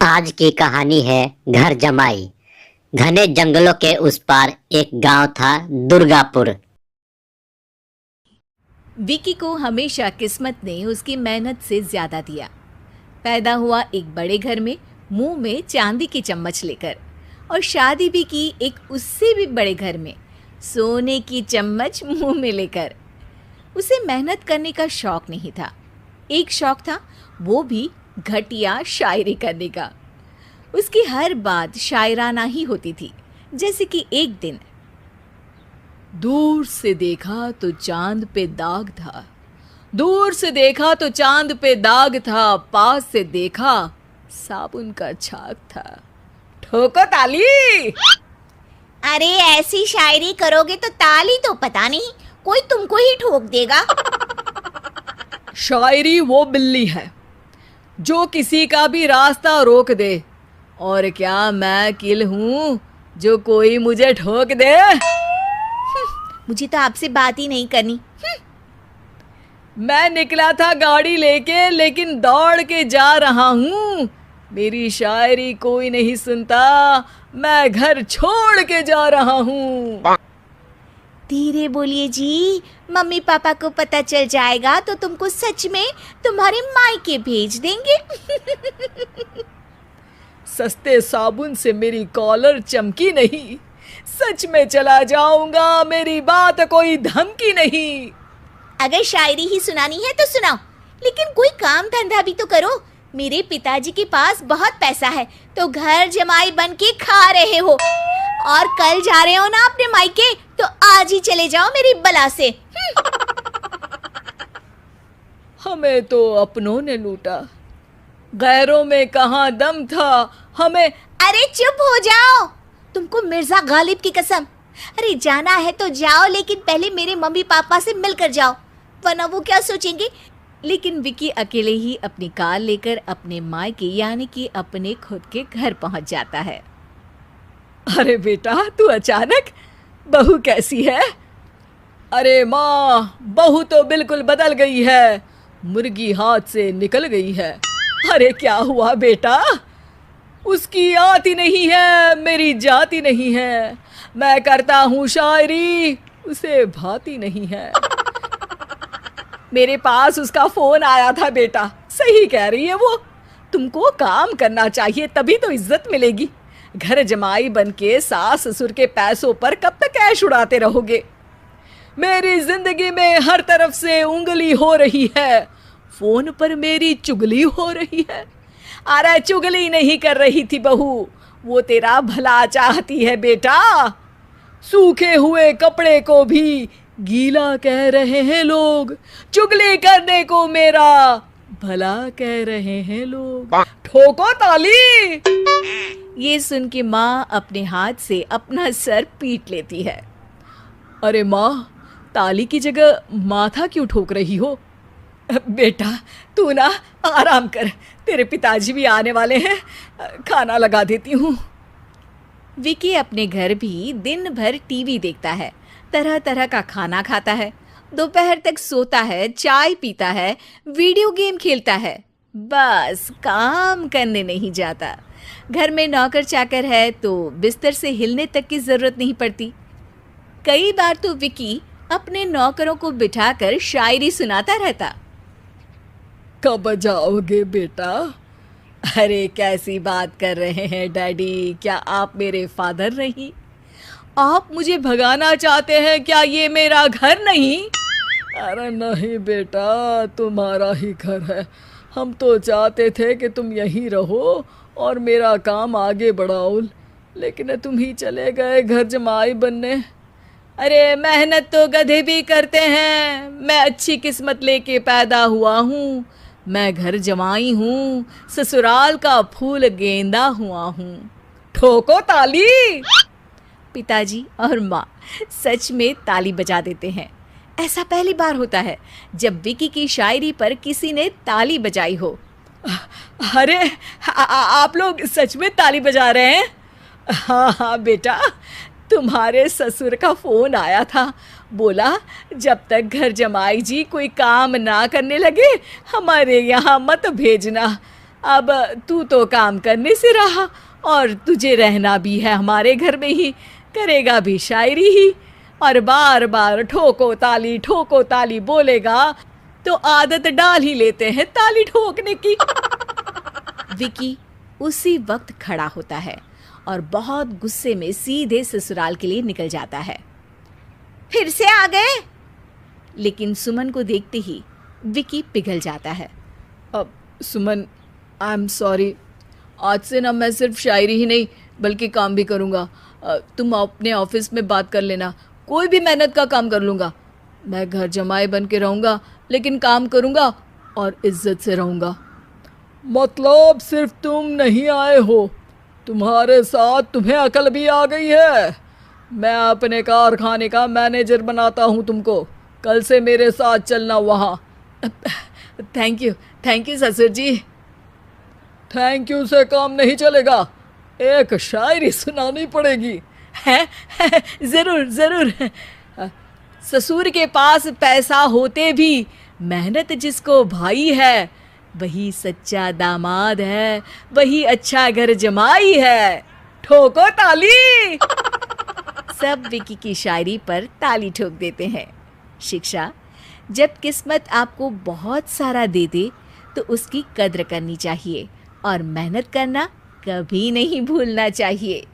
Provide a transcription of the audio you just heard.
आज की कहानी है घर जमाई। घने जंगलों के उस पार एक गांव था, दुर्गापुर। विकी को हमेशा किस्मत ने उसकी मेहनत से ज्यादा दिया। पैदा हुआ एक बड़े घर में, मुंह में चांदी की चम्मच लेकर, और शादी भी की एक उससे भी बड़े घर में, सोने की चम्मच मुंह में लेकर। उसे मेहनत करने का शौक नहीं था। एक शौक था, वो भी घटिया शायरी करने का। उसकी हर बात शायराना ही होती थी। जैसे कि एक दिन, दूर से देखा तो चांद पे दाग था, दूर से देखा तो चांद पे दाग था, पास से देखा साबुन का छाग था। ठोको ताली। अरे ऐसी शायरी करोगे तो ताली तो पता नहीं, कोई तुमको ही ठोक देगा। शायरी वो बिल्ली है जो किसी का भी रास्ता रोक दे, और क्या मैं किल हूं जो कोई मुझे ठोक दे। मुझे तो आपसे बात ही नहीं करनी। मैं निकला था गाड़ी लेके, लेकिन दौड़ के जा रहा हूँ। मेरी शायरी कोई नहीं सुनता, मैं घर छोड़ के जा रहा हूँ। धीरे बोलिए जी, मम्मी पापा को पता चल जाएगा तो तुमको सच में तुम्हारे मायके भेज देंगे। सस्ते साबुन से मेरी कॉलर चमकी नहीं, सच में चला जाऊंगा, मेरी बात कोई धमकी नहीं। अगर शायरी ही सुनानी है तो सुनाओ, लेकिन कोई काम धंधा भी तो करो। मेरे पिताजी के पास बहुत पैसा है, तो घर जमाई बन के खा रहे हो, और कल जा रहे हो ना अपने मायके, तो आज ही चले जाओ मेरी बला से। हमें तो अपनों ने लूटा, गैरों में कहाँ दम था हमें। अरे चुप हो जाओ, तुमको मिर्जा गालिब की कसम। अरे जाना है तो जाओ, लेकिन पहले मेरे मम्मी पापा से मिलकर जाओ, वरना वो क्या सोचेंगे। लेकिन विकी अकेले ही अपनी कार लेकर अपने मायके यानी कि अपने खुद के घर पहुंच जाता है। अरे बेटा, तू अचानक, बहू कैसी है? अरे माँ, बहू तो बिल्कुल बदल गई है, मुर्गी हाथ से निकल गई है। अरे क्या हुआ बेटा? उसकी आती नहीं है, मेरी जाती नहीं है। मैं करता हूँ शायरी, उसे भाती नहीं है। मेरे पास उसका फोन आया था बेटा, सही कह रही है वो। तुमको काम करना चाहिए, तभी तो इज्जत मिलेगी। घर जमाई बनके सास ससुर के पैसों पर कब तक ऐश उड़ाते रहोगे? मेरी जिंदगी में हर तरफ से उंगली हो रही है, फोन पर मेरी चुगली हो रही है। अरे चुगली नहीं कर रही थी बहू, वो तेरा भला चाहती है बेटा। सूखे हुए कपड़े को भी गीला कह रहे हैं लोग, चुगली करने को मेरा भला कह रहे हैं लोग। ठोको ताली। ये सुन के माँ अपने हाथ से अपना सर पीट लेती है। अरे माँ, ताली की जगह माथा क्यों ठोक रही हो? बेटा तू ना आराम कर, तेरे पिताजी भी आने वाले हैं, खाना लगा देती हूँ। विकी अपने घर भी दिन भर टीवी देखता है, तरह तरह का खाना खाता है, दोपहर तक सोता है, चाय पीता है, वीडियो गेम खेलता है, बस काम करने नहीं जाता। घर में नौकर चाकर है तो बिस्तर से हिलने तक की जरूरत नहीं पड़ती। कई बार तो विकी अपने नौकरों को बिठाकर शायरी सुनाता रहता। कब जाओगे बेटा? अरे कैसी बात कर रहे हैं डैडी, क्या आप मेरे फादर नहीं? आप मुझे भगाना चाहते हैं क्या? ये मेरा घर नहीं। अरे नहीं बेटा, तुम्हारा ही घर है। हम तो चाहते थे कि तुम यहीं रहो और मेरा काम आगे बढ़ाओ, लेकिन तुम ही चले गए घर जमाई बनने। अरे मेहनत तो गधे भी करते हैं, मैं अच्छी किस्मत लेके पैदा हुआ हूँ, मैं घर जमाई हूँ, ससुराल का फूल गेंदा हुआ हूँ। ठोको ताली। पिताजी और माँ सच में ताली बजा देते हैं। ऐसा पहली बार होता है जब विकी की शायरी पर किसी ने ताली बजाई हो। अरे आप लोग सच में ताली बजा रहे हैं? हाँ हाँ बेटा, तुम्हारे ससुर का फोन आया था, बोला जब तक घर जमाई जी कोई काम ना करने लगे हमारे यहाँ मत भेजना। अब तू तो काम करने से रहा और तुझे रहना भी है हमारे घर में ही, करेगा भी शायरी ही, और बार बार ठोको ताली बोलेगा तो आदत डाल ही लेते हैं ताली ठोकने की। विकी उसी वक्त खड़ा होता है और बहुत गुस्से में सीधे ससुराल के लिए निकल जाता है। फिर से आ गए? लेकिन सुमन को देखते ही विकी पिघल जाता है। अब सुमन, आई एम सॉरी, आज से ना मैं सिर्फ शायरी ही नहीं बल्कि काम भी करूँगा। तुम अपने ऑफिस में बात कर लेना, कोई भी मेहनत का काम कर लूँगा। मैं घर जमाई बन के रहूँगा लेकिन काम करूँगा और इज्जत से रहूँगा। मतलब सिर्फ तुम नहीं आए हो, तुम्हारे साथ तुम्हें अकल भी आ गई है। मैं अपने कारखाने का मैनेजर बनाता हूँ तुमको, कल से मेरे साथ चलना वहाँ। थैंक यू ससुर जी। थैंक यू से काम नहीं चलेगा, एक शायरी सुनानी पड़ेगी। है जरूर। ससुर के पास पैसा होते भी मेहनत जिसको भाई है, वही सच्चा दामाद है, वही अच्छा घर जमाई है। ठोको ताली। सब विकी की शायरी पर ताली ठोक देते हैं। शिक्षा, जब किस्मत आपको बहुत सारा दे दे तो उसकी कद्र करनी चाहिए और मेहनत करना कभी नहीं भूलना चाहिए।